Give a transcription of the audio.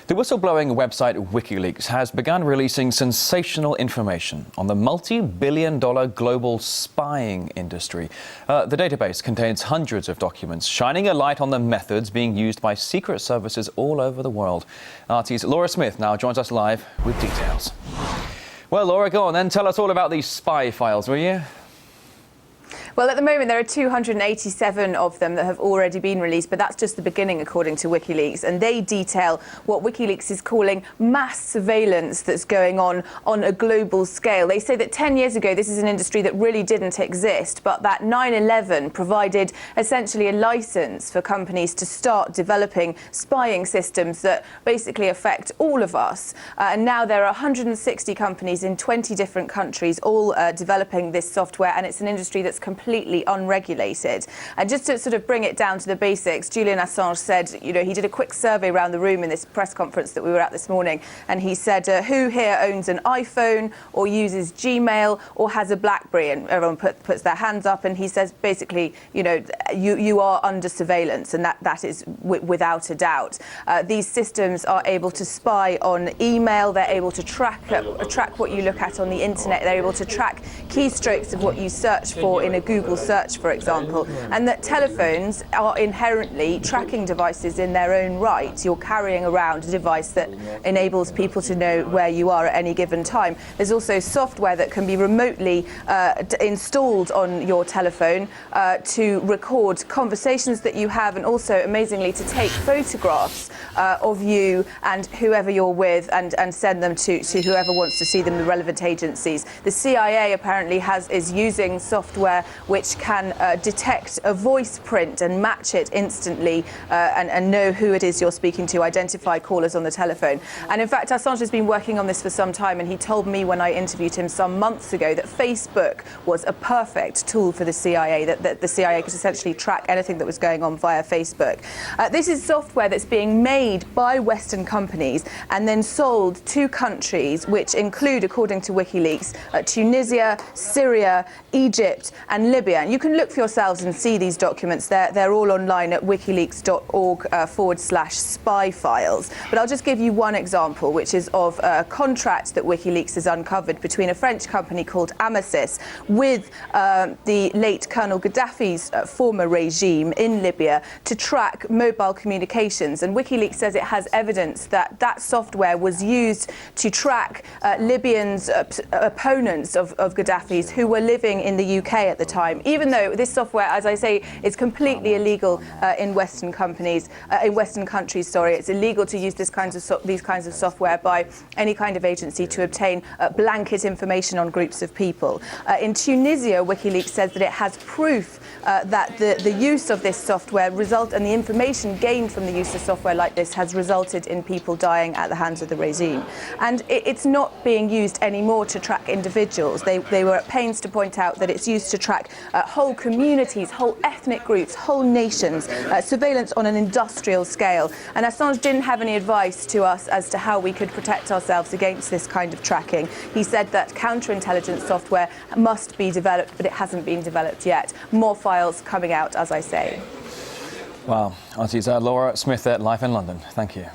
The whistleblowing website WikiLeaks has begun releasing sensational information on the multi-billion-dollar global spying industry. The database contains hundreds of documents, shining a light on the methods being used by secret services all over the world. RT's Laura Smith now joins us live with details. Well, Laura, go on then. Tell us all about these spy files, will you? Well, at the moment, there are 287 of them that have already been released, but that's just the beginning, according to WikiLeaks. And they detail what WikiLeaks is calling mass surveillance that's going on a global scale. They say that 10 years ago, this is an industry that really didn't exist, but that 9/11 provided essentially a license for companies to start developing spying systems that basically affect all of us. And now there are 160 companies in 20 different countries all developing this software, and it's an industry that's completely unregulated. And just to sort of bring it down to the basics, Julian Assange said, he did a quick survey around the room in this press conference that we were at this morning, and he said, who here owns an iPhone or uses Gmail or has a BlackBerry? And everyone puts their hands up, and he says, basically, you are under surveillance, and that is without a doubt. These systems are able to spy on email, they're able to track what you look at on the internet, they're able to track keystrokes of what you search for in a Google search, for example, and that telephones are inherently tracking devices in their own right. You're carrying around a device that enables people to know where you are at any given time. There's also software that can be remotely installed on your telephone to record conversations that you have, and also, amazingly, to take photographs of you and whoever you're with and send them to whoever wants to see them, the relevant agencies. The CIA apparently is using software which can detect a voice print and match it instantly and know who it is you're speaking to, identify callers on the telephone. And in fact, Assange has been working on this for some time, and he told me when I interviewed him some months ago that Facebook was a perfect tool for the CIA, that the CIA could essentially track anything that was going on via Facebook. This is software that's being made by Western companies and then sold to countries which include, according to WikiLeaks, Tunisia, Syria, Egypt and Libya. And you can look for yourselves and see these documents. They're all online at wikileaks.org/spy files. But I'll just give you one example, which is of a contract that WikiLeaks has uncovered between a French company called Amasis with the late Colonel Gaddafi's former regime in Libya to track mobile communications. And WikiLeaks says it has evidence that that software was used to track Libyans' opponents of Gaddafi's who were living in the UK at the time, even though this software, as I say, is completely illegal in Western countries. It's illegal to use these kinds of software by any kind of agency to obtain blanket information on groups of people. In Tunisia, WikiLeaks says that it has proof that the use of this software and the information gained from the use of software like this has resulted in people dying at the hands of the regime. And it's not being used anymore to track individuals. They were at pains to point out that it's used to track whole communities, whole ethnic groups, whole nations, surveillance on an industrial scale. And Assange didn't have any advice to us as to how we could protect ourselves against this kind of tracking. He said that counterintelligence software must be developed, but it hasn't been developed yet. More files coming out, as I say. Wow. RT's Laura Smith there, live in London. Thank you.